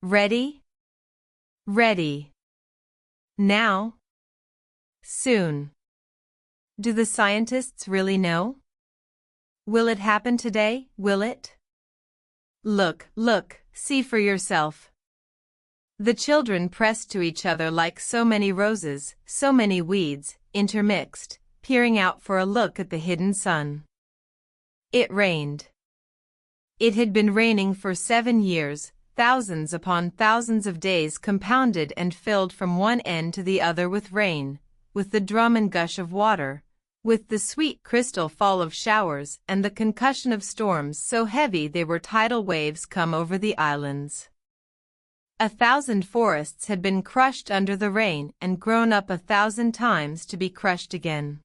Ready? Ready. Now? Soon. Do the scientists really know? Will it happen today, will it? Look, look, see for yourself. The children pressed to each other like so many roses, so many weeds, intermixed, peering out for a look at the hidden sun. It rained. It had been raining for 7 years, thousands upon thousands of days compounded and filled from one end to the other with rain, with the drum and gush of water, with the sweet crystal fall of showers and the concussion of storms so heavy they were tidal waves come over the islands. 1,000 forests had been crushed under the rain and grown up 1,000 times to be crushed again.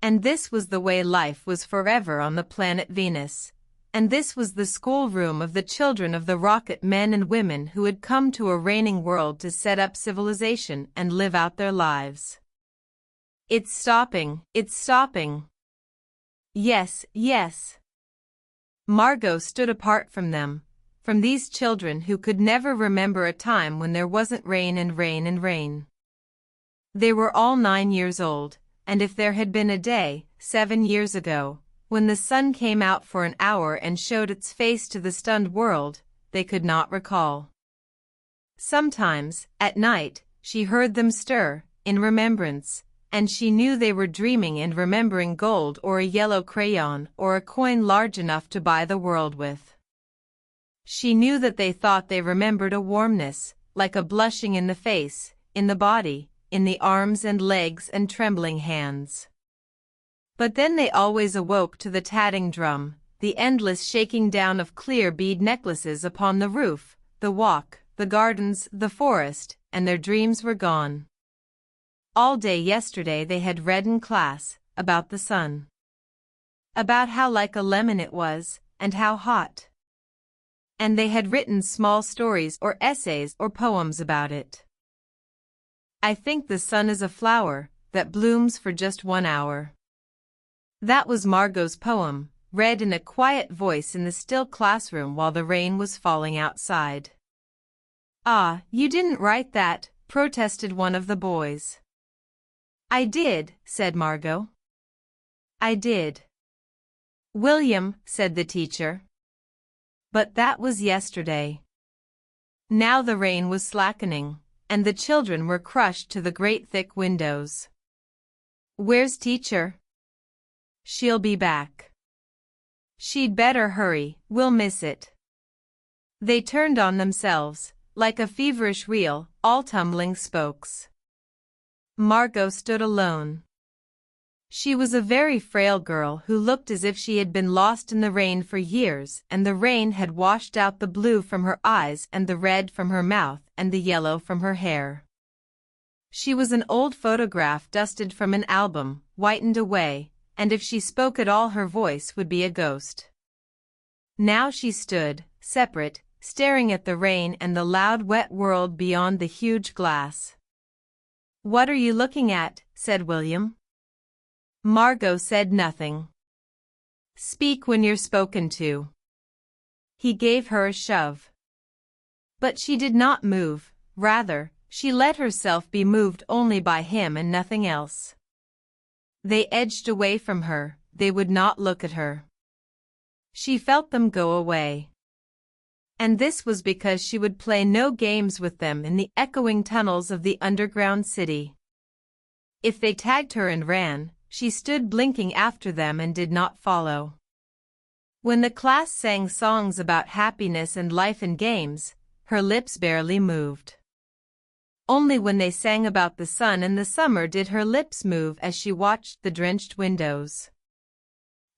And this was the way life was forever on the planet Venus. And this was the schoolroom of the children of the rocket men and women who had come to a raining world to set up civilization and live out their lives. It's stopping, it's stopping. Yes, yes. Margot stood apart from them, from these children who could never remember a time when there wasn't rain and rain and rain. They were all 9 years old, and if there had been a day, 7 years ago, when the sun came out for an hour and showed its face to the stunned world, they could not recall. Sometimes, at night, she heard them stir, in remembrance, and she knew they were dreaming and remembering gold or a yellow crayon or a coin large enough to buy the world with. She knew that they thought they remembered a warmness, like a blushing in the face, in the body, in the arms and legs and trembling hands. But then they always awoke to the tatting drum, the endless shaking down of clear bead necklaces upon the roof, the walk, the gardens, the forest, and their dreams were gone. All day yesterday they had read in class, about the sun. About how like a lemon it was, and how hot. And they had written small stories or essays or poems about it. I think the sun is a flower, that blooms for just 1 hour. That was Margot's poem, read in a quiet voice in the still classroom while the rain was falling outside. Ah, you didn't write that, protested one of the boys. I did, said Margot. I did. William, said the teacher. But that was yesterday. Now the rain was slackening, and the children were crushed to the great thick windows. Where's teacher? She'll be back. She'd better hurry, we'll miss it. They turned on themselves, like a feverish reel, all tumbling spokes. Margot stood alone. She was a very frail girl who looked as if she had been lost in the rain for years, and the rain had washed out the blue from her eyes and the red from her mouth and the yellow from her hair. She was an old photograph dusted from an album, whitened away, and if she spoke at all her voice would be a ghost. Now she stood, separate, staring at the rain and the loud wet world beyond the huge glass. What are you looking at? Said William. Margot said nothing. Speak when you're spoken to. He gave her a shove. But she did not move, rather, she let herself be moved only by him and nothing else. They edged away from her, they would not look at her. She felt them go away. And this was because she would play no games with them in the echoing tunnels of the underground city. If they tagged her and ran, she stood blinking after them and did not follow. When the class sang songs about happiness and life and games, her lips barely moved. Only when they sang about the sun and the summer did her lips move as she watched the drenched windows.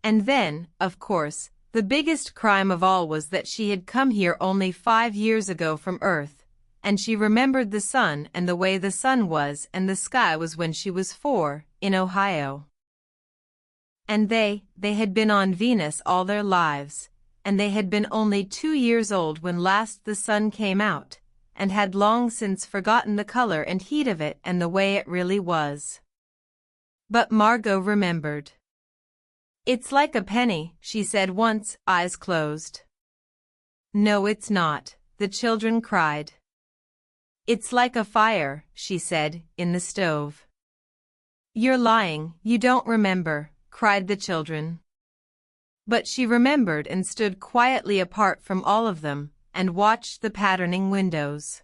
And then, of course, the biggest crime of all was that she had come here only 5 years ago from Earth, and she remembered the sun and the way the sun was and the sky was when she was 4, in Ohio. And they had been on Venus all their lives, and they had been only 2 years old when last the sun came out, and had long since forgotten the color and heat of it and the way it really was. But Margot remembered. It's like a penny, she said once, eyes closed. No, it's not, the children cried. It's like a fire, she said, in the stove. You're lying, you don't remember, cried the children. But she remembered and stood quietly apart from all of them, and watched the patterning windows.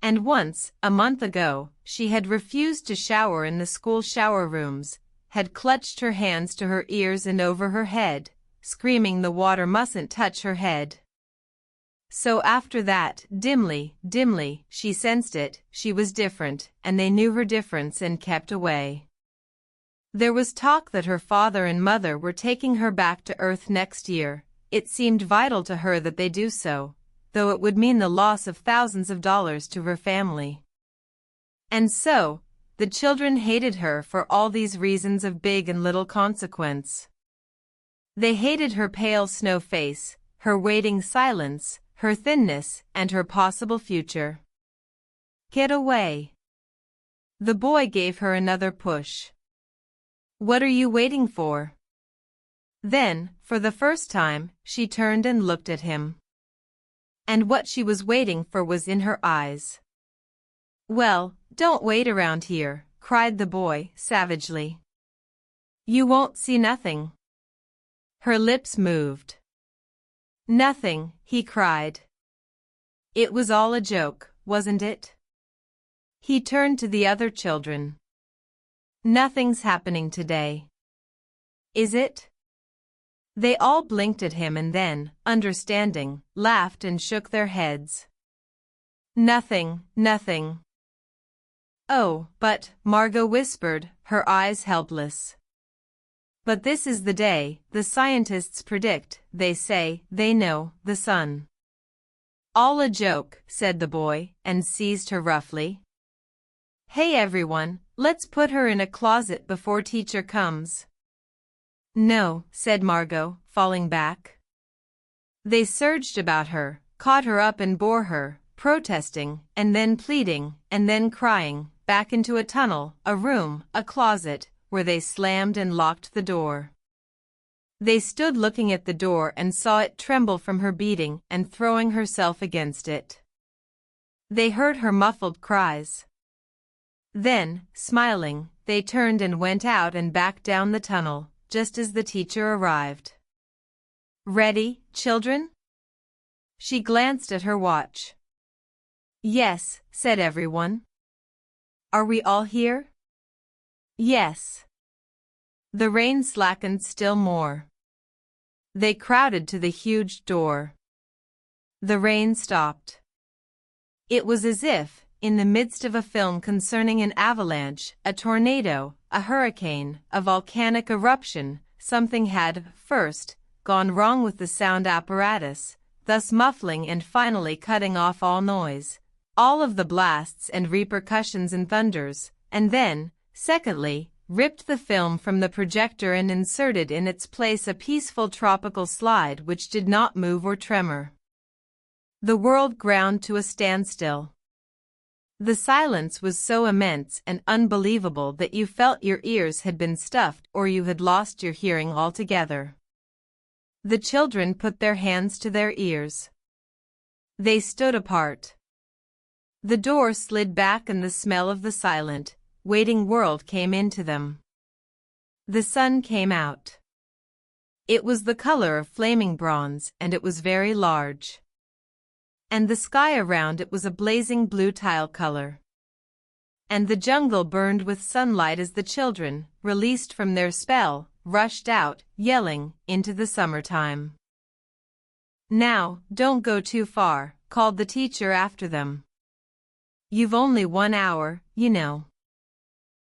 And once, a month ago, she had refused to shower in the school shower rooms, had clutched her hands to her ears and over her head, screaming the water mustn't touch her head. So after that, dimly, she sensed it, she was different, and they knew her difference and kept away. There was talk that her father and mother were taking her back to Earth next year. It seemed vital to her that they do so, though it would mean the loss of thousands of dollars to her family. And so, the children hated her for all these reasons of big and little consequence. They hated her pale snow face, her waiting silence, her thinness, and her possible future. Get away. The boy gave her another push. What are you waiting for? Then, for the first time, she turned and looked at him. And what she was waiting for was in her eyes. Well, don't wait around here, cried the boy, savagely. You won't see nothing. Her lips moved. Nothing, he cried. It was all a joke, wasn't it? He turned to the other children. Nothing's happening today. Is it? They all blinked at him and then, understanding, laughed and shook their heads. Nothing. Oh, but, Margot whispered, her eyes helpless. But this is the day, the scientists predict, they say, they know, the sun. All a joke, said the boy, and seized her roughly. Hey everyone, let's put her in a closet before teacher comes. No, said Margot, falling back. They surged about her, caught her up and bore her, protesting, and then pleading, and then crying, back into a tunnel, a room, a closet, where they slammed and locked the door. They stood looking at the door and saw it tremble from her beating and throwing herself against it. They heard her muffled cries. Then, smiling, they turned and went out and back down the tunnel, just as the teacher arrived. Ready, children? She glanced at her watch. Yes, said everyone. Are we all here? Yes. The rain slackened still more. They crowded to the huge door. The rain stopped. It was as if, in the midst of a film concerning an avalanche, a tornado, a hurricane, a volcanic eruption, something had, first, gone wrong with the sound apparatus, thus muffling and finally cutting off all noise, all of the blasts and repercussions and thunders, and then, secondly, ripped the film from the projector and inserted in its place a peaceful tropical slide which did not move or tremor. The world ground to a standstill. The silence was so immense and unbelievable that you felt your ears had been stuffed or you had lost your hearing altogether. The children put their hands to their ears. They stood apart. The door slid back and the smell of the silent, waiting world came into them. The sun came out. It was the color of flaming bronze and it was very large. And the sky around it was a blazing blue tile color. And the jungle burned with sunlight as the children, released from their spell, rushed out, yelling, into the summertime. Now, don't go too far, called the teacher after them. You've only 1 hour, you know.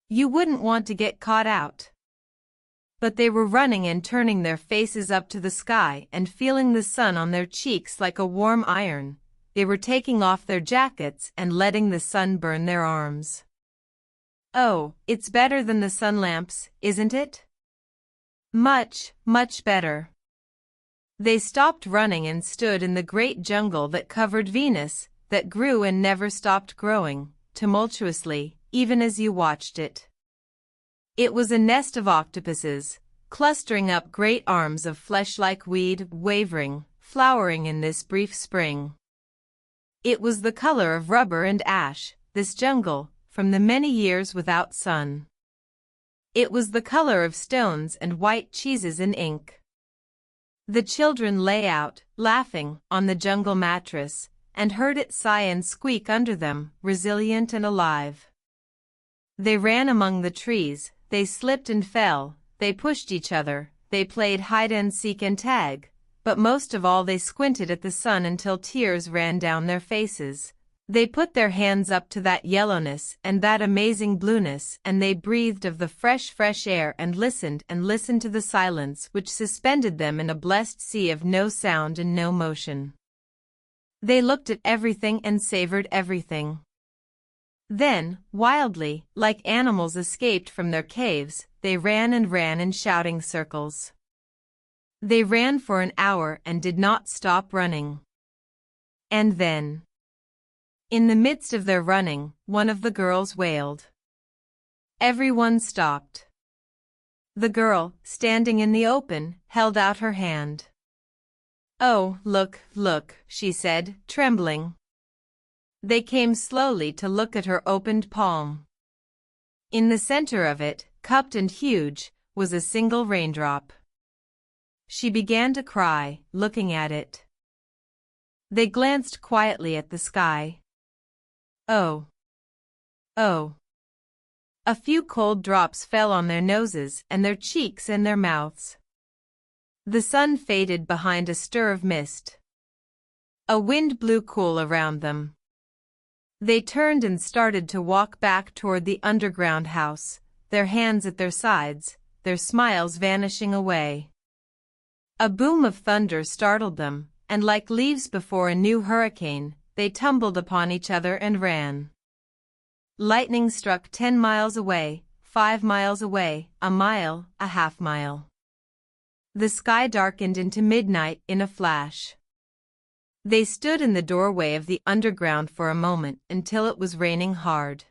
You wouldn't want to get caught out. But they were running and turning their faces up to the sky and feeling the sun on their cheeks like a warm iron. They were taking off their jackets and letting the sun burn their arms. Oh, it's better than the sun lamps, isn't it? Much, much better. They stopped running and stood in the great jungle that covered Venus, that grew and never stopped growing, tumultuously, even as you watched it. It was a nest of octopuses, clustering up great arms of flesh like weed, wavering, flowering in this brief spring. It was the color of rubber and ash, this jungle, from the many years without sun. It was the color of stones and white cheeses in ink. The children lay out, laughing, on the jungle mattress, and heard it sigh and squeak under them, resilient and alive. They ran among the trees, they slipped and fell, they pushed each other, they played hide-and-seek and tag, but most of all they squinted at the sun until tears ran down their faces. They put their hands up to that yellowness and that amazing blueness, and they breathed of the fresh air and listened to the silence which suspended them in a blessed sea of no sound and no motion. They looked at everything and savored everything. Then, wildly, like animals escaped from their caves, they ran in shouting circles. They ran for an hour and did not stop running. And then, in the midst of their running, one of the girls wailed. Everyone stopped. The girl, standing in the open, held out her hand. "Oh, look, she said, trembling. They came slowly to look at her opened palm. In the center of it, cupped and huge, was a single raindrop. She began to cry, looking at it. They glanced quietly at the sky. Oh. A few cold drops fell on their noses and their cheeks and their mouths. The sun faded behind a stir of mist. A wind blew cool around them. They turned and started to walk back toward the underground house, their hands at their sides, their smiles vanishing away. A boom of thunder startled them, and like leaves before a new hurricane, they tumbled upon each other and ran. Lightning struck 10 miles away, 5 miles away, a mile, a half mile. The sky darkened into midnight in a flash. They stood in the doorway of the underground for a moment until it was raining hard.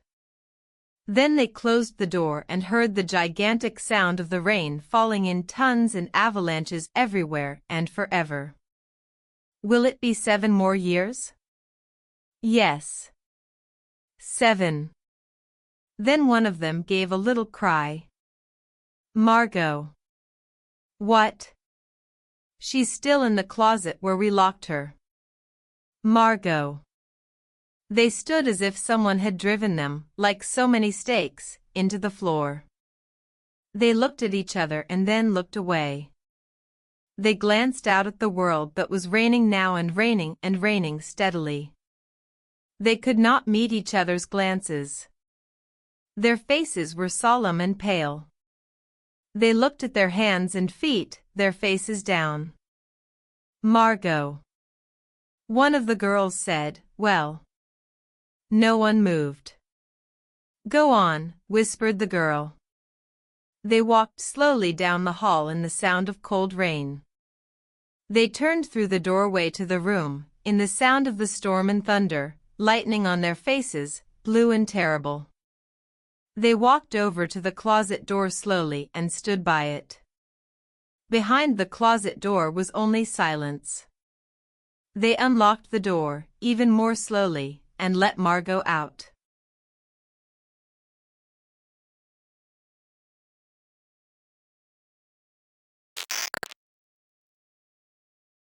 Then they closed the door and heard the gigantic sound of the rain falling in tons and avalanches everywhere and forever. Will it be 7 more years? Yes. 7. Then one of them gave a little cry. Margot. What? She's still in the closet where we locked her. Margot. They stood as if someone had driven them, like so many stakes, into the floor. They looked at each other and then looked away. They glanced out at the world that was raining now and raining steadily. They could not meet each other's glances. Their faces were solemn and pale. They looked at their hands and feet, their faces down. Margot. One of the girls said, "Well." No one moved. "Go on," whispered the girl. They walked slowly down the hall in the sound of cold rain. They turned through the doorway to the room, in the sound of the storm and thunder, lightning on their faces, blue and terrible. They walked over to the closet door slowly and stood by it. Behind the closet door was only silence. They unlocked the door, even more slowly, and let Margot out.